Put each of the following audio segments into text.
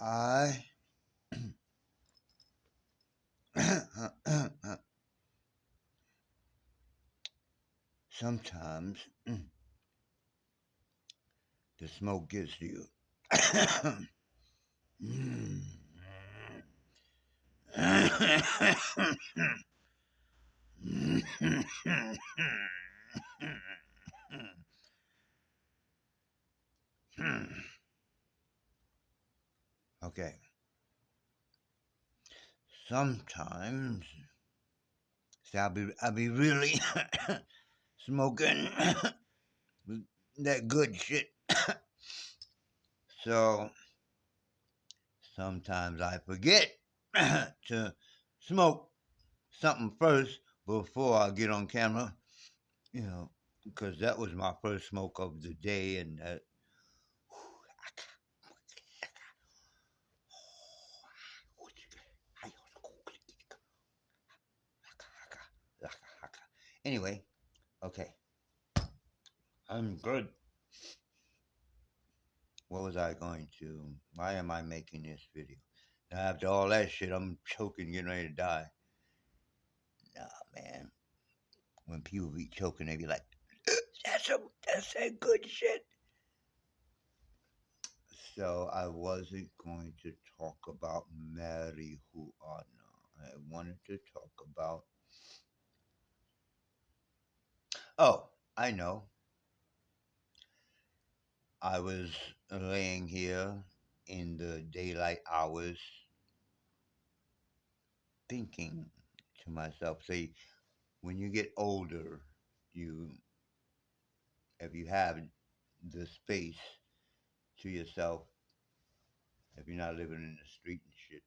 I sometimes the smoke gets to you. Okay. Sometimes, see, I'll be really smoking that good shit. So sometimes I forget to smoke something first before I get on camera, you know, because that was my first smoke of the day, and anyway, okay, I'm good. What was I going to? Why am I making this video? Now, after all that shit, I'm choking, getting ready to die. Nah, man. When people be choking, they be like, that's that good shit. So I wasn't going to talk about marijuana. I wanted to talk about. Oh, I know. I was laying here in the daylight hours thinking to myself, see, when you get older, you if you have the space to yourself, if you're not living in the street and shit,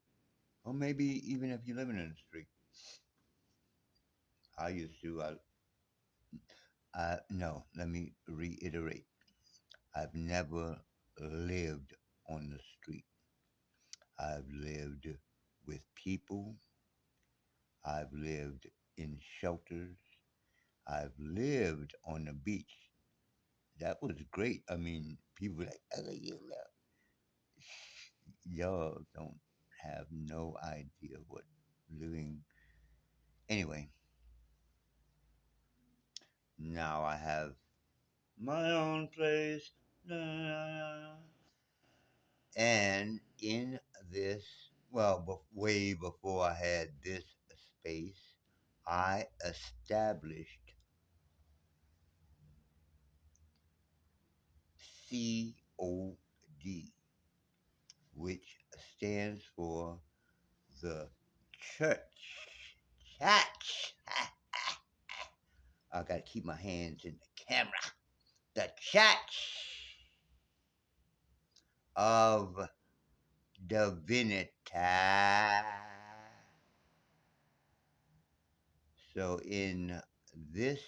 or maybe even if you're living in the street, I used to. No, let me reiterate. I've never lived on the street. I've lived with people. I've lived in shelters. I've lived on the beach. That was great. I mean, people were like, oh, you love. Y'all don't have no idea what living. Anyway, now I have my own place. And in this, well, way before I had this space, I established COD, which stands for the church. Church. I gotta keep my hands in the camera. The church of divinity. So in this,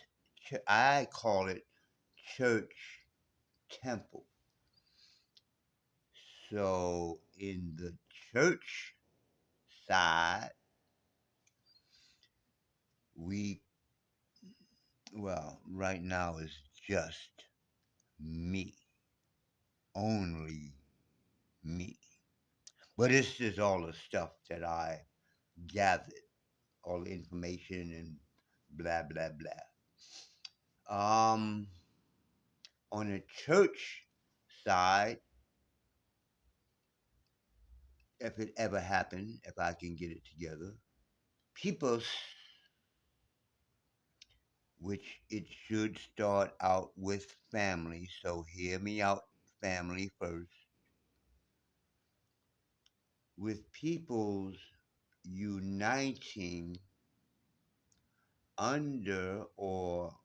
I call it church temple. So in the church side, we, well, right now is just me, only me. But it's just all the stuff that I gathered, all the information and blah, blah, blah. On the church side, if it ever happened, if I can get it together, people, which it should start out with family. So hear me out, family first. With people's uniting under or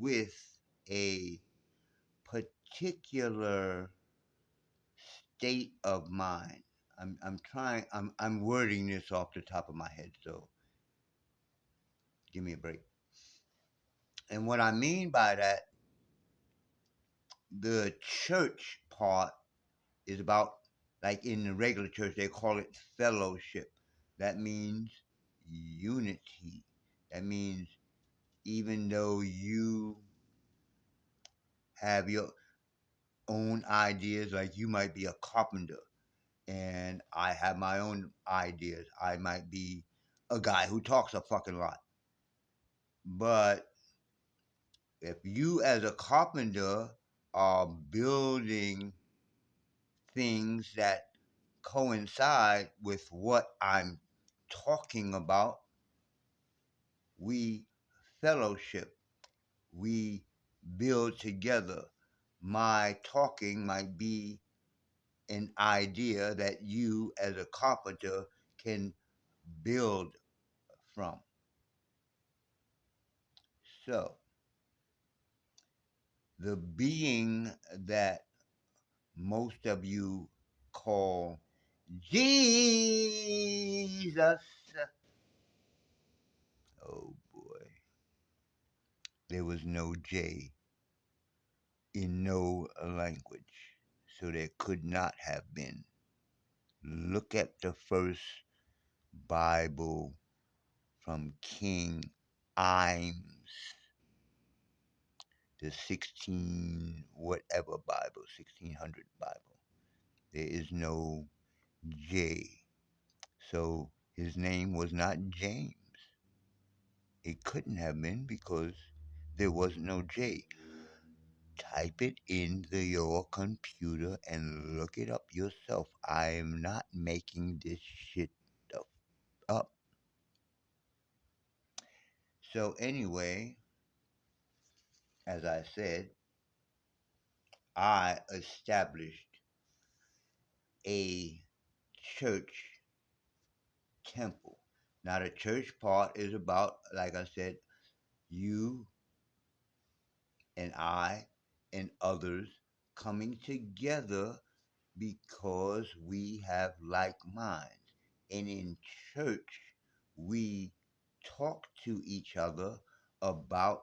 with a particular state of mind. I'm wording this off the top of my head, so give me a break. And what I mean by that, the church part is about, like in the regular church, they call it fellowship. That means unity. That means even though you have your own ideas, like you might be a carpenter, and I have my own ideas. I might be a guy who talks a fucking lot. But if you, as a carpenter, are building things that coincide with what I'm talking about, we fellowship, we build together. My talking might be an idea that you, as a carpenter, can build from. So, the being that most of you call Jesus, oh boy, there was no J in no language, so there could not have been. Look at the first Bible from King Imes, the 16 whatever Bible, 1600 Bible. There is no J. So his name was not James. It couldn't have been because there was no J. Type it into your computer and look it up yourself. I am not making this shit up. So, anyway, as I said, I established a church temple. Now, the church part is about, like I said, you and I and others coming together because we have like minds. And in church, we talk to each other about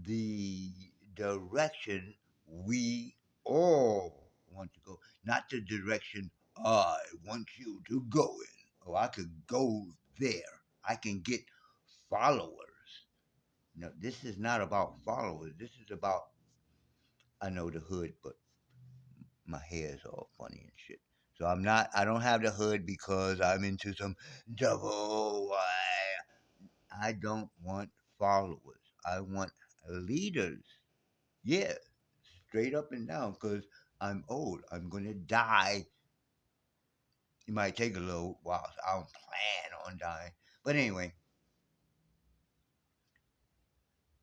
the direction we all want to go, not the direction I want you to go in. Oh, I could go there. I can get followers. No, this is not about followers. This is about, I know the hood, but my hair is all funny and shit. So I don't have the hood because I'm into some double. I don't want followers. I want leaders. Yeah, straight up and down because I'm old. I'm going to die. It might take a little while. So I don't plan on dying. But anyway,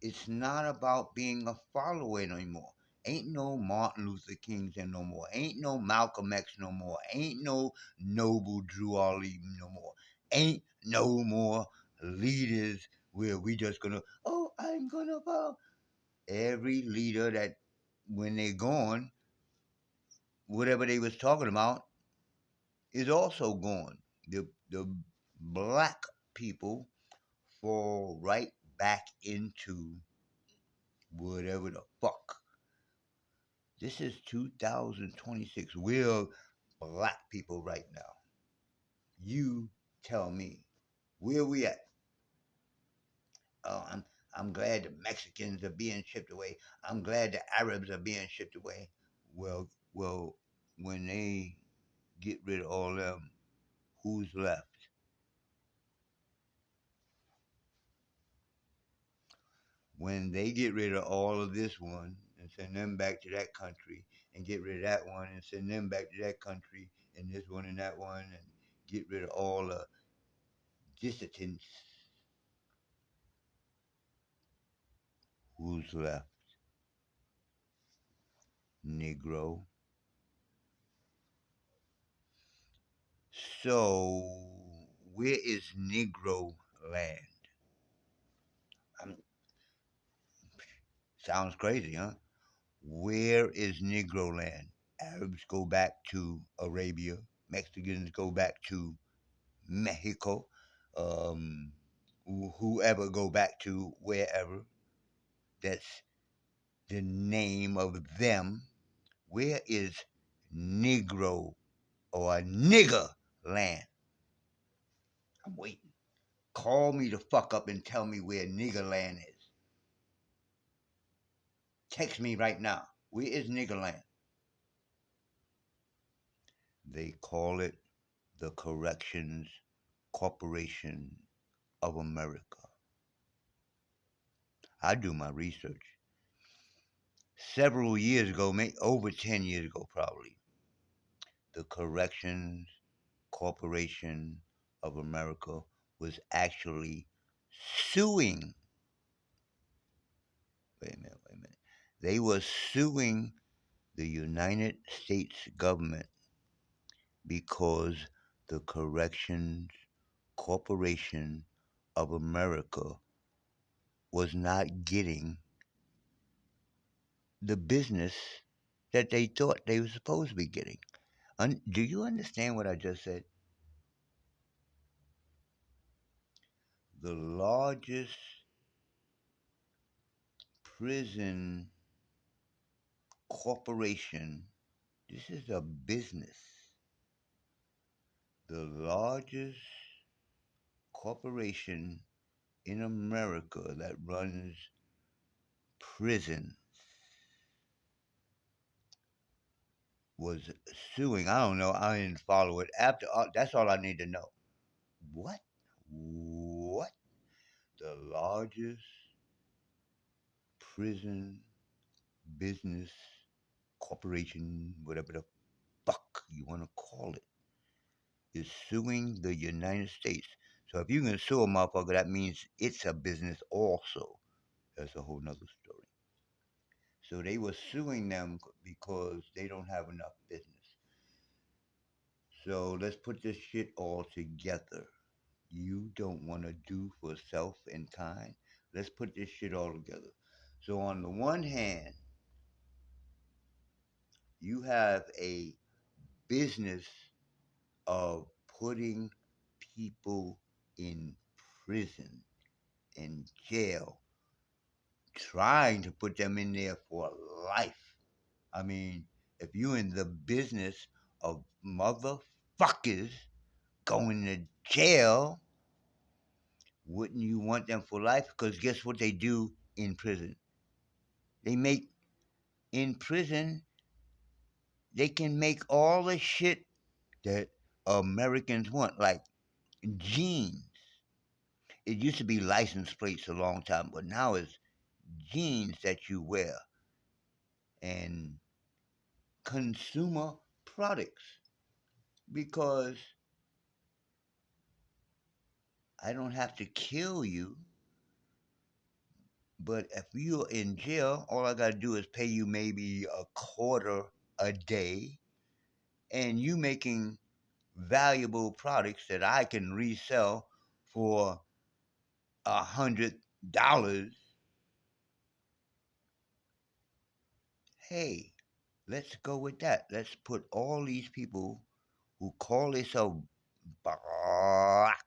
it's not about being a follower anymore. Ain't no Martin Luther Kings no more. Ain't no Malcolm X no more. Ain't no Noble Drew Ali no more. Ain't no more leaders where we just gonna, oh, I'm gonna follow. Every leader that when they're gone, whatever they was talking about is also gone. The black people fall right back into whatever the fuck. This is 2026. We're black people right now. You tell me, where we at? Oh, I'm glad the Mexicans are being shipped away. I'm glad the Arabs are being shipped away. Well, when they get rid of all them, who's left? When they get rid of all of this one and send them back to that country and get rid of that one and send them back to that country and this one and that one and get rid of all the dissidents, who's left? Negro. So, where is Negro land? Um, Sounds crazy, huh? Where is Negro land? Arabs go back to Arabia. Mexicans go back to Mexico. Um, whoever go back to wherever. That's the name of them. Where is Negro or nigger land? I'm waiting. Call me the fuck up and tell me where nigger land is. Text me right now. Where is nigger land? They call it the Corrections Corporation of America. I do my research. Several years ago, over 10 years ago, probably, the Corrections Corporation of America was actually suing. Wait a minute. They were suing the United States government because the Corrections Corporation of America was not getting the business that they thought they were supposed to be getting. Do you understand what I just said? The largest prison corporation, this is a business, the largest corporation in America that runs prisons was suing. I don't know. I didn't follow it. After that's all I need to know. What? What? The largest prison business corporation, whatever the fuck you want to call it, is suing the United States. So if you can sue a motherfucker, that means it's a business also. That's a whole nother story. So they were suing them because they don't have enough business. So let's put this shit all together. You don't want to do for self and kind. Let's put this shit all together. So on the one hand, you have a business of putting people in prison and jail, trying to put them in there for life. I mean, if you're in the business of motherfuckers going to jail, wouldn't you want them for life? Because guess what they do in prison? They make, in prison, they can make all the shit that Americans want, like jeans. It used to be license plates a long time, but now it's jeans that you wear and consumer products. Because I don't have to kill you, but if you're in jail, all I gotta do is pay you maybe a quarter a day, and you making valuable products that I can resell for $100. Hey, let's go with that. Let's put all these people who call themselves black,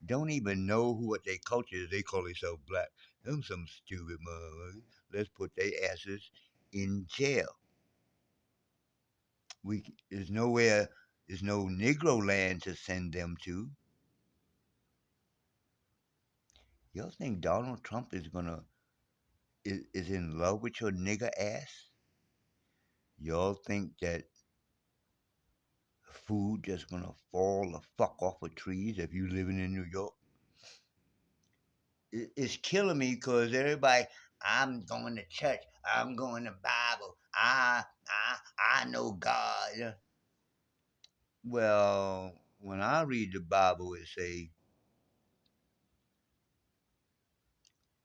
don't even know who what their culture is. They call themselves black. Them some stupid motherfuckers. Let's put their asses in jail. There's nowhere, there's no Negro land to send them to. Y'all think Donald Trump is in love with your nigger ass? Y'all think that food just gonna fall the fuck off of trees if you living in New York? It's killing me because everybody, I'm going to church, I'm going to Bible, I know God. Well, when I read the Bible, it say,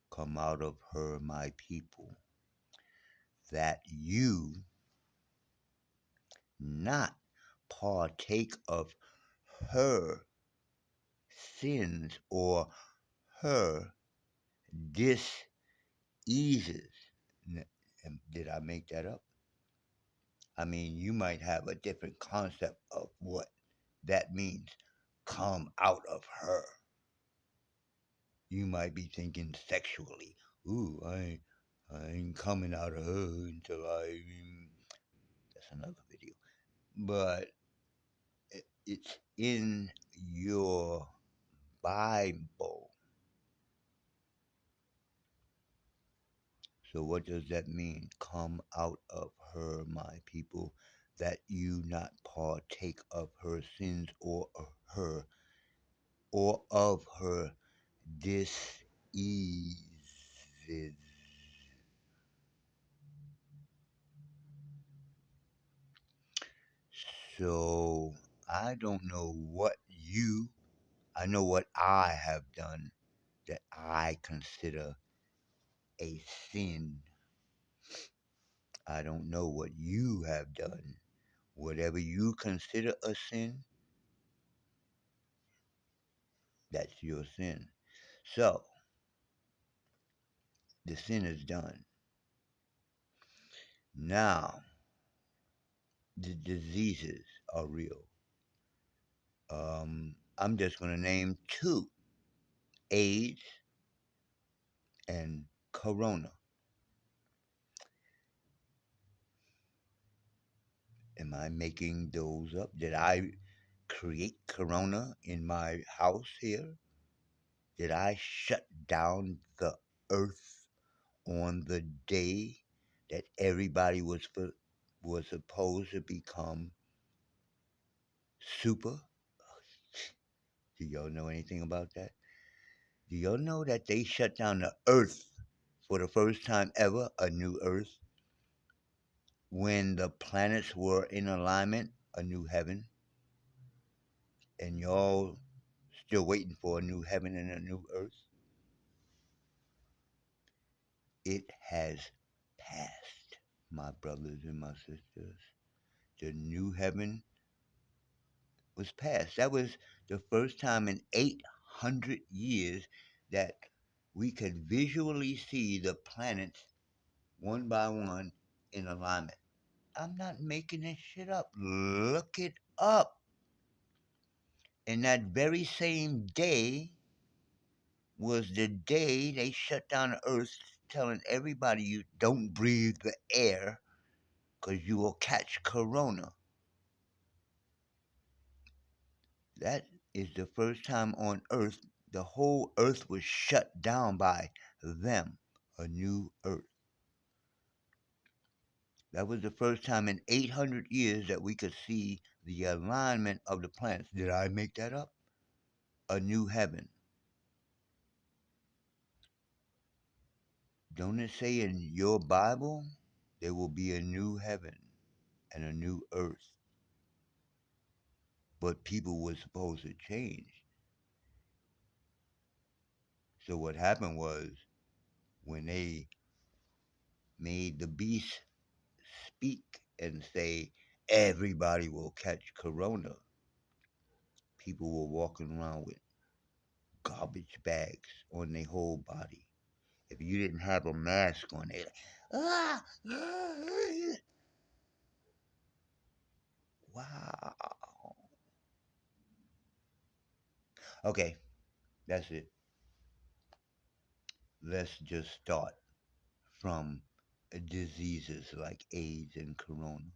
"Come out of her, my people, that you not partake of her sins or her diseases." Did I make that up? I mean, you might have a different concept of what that means. Come out of her. You might be thinking sexually. Ooh, I ain't coming out of her until I. That's another video. But it's in your Bible. So what does that mean? Come out of her, my people, that you not partake of her sins her or of her diseases. So I don't know what I know what I have done that I consider a sin. I don't know what you have done. Whatever you consider a sin, that's your sin. So the sin is done. Now the diseases are real. I'm just going to name two: AIDS and Corona. Am I making those up? Did I create Corona in my house here? Did I shut down the earth on the day that everybody was supposed to become super? Do y'all know anything about that? Do y'all know that they shut down the earth for the first time ever, a new earth, when the planets were in alignment, a new heaven, and y'all still waiting for a new heaven and a new earth? It has passed, my brothers and my sisters. The new heaven was passed. That was the first time in 800 years that we could visually see the planets one by one in alignment. I'm not making this shit up. Look it up. And that very same day was the day they shut down the earth, telling everybody you don't breathe the air because you will catch corona. That is the first time on earth the whole earth was shut down by them. A new earth. That was the first time in 800 years that we could see the alignment of the planets. Did I make that up? A new heaven. Don't it say in your Bible there will be a new heaven and a new earth? But people were supposed to change. So what happened was when they made the beast speak and say everybody will catch corona, people were walking around with garbage bags on their whole body. If you didn't have a mask on, they like, ah, wow. Okay, that's it. Let's just start from diseases like AIDS and corona.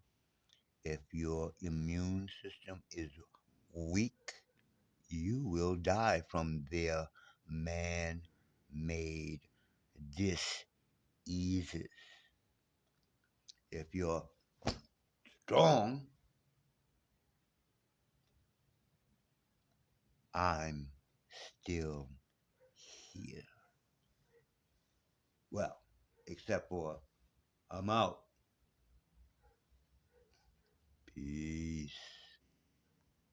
If your immune system is weak, you will die from their man made diseases. If you're strong, I'm still here. Well, except for I'm out. Peace.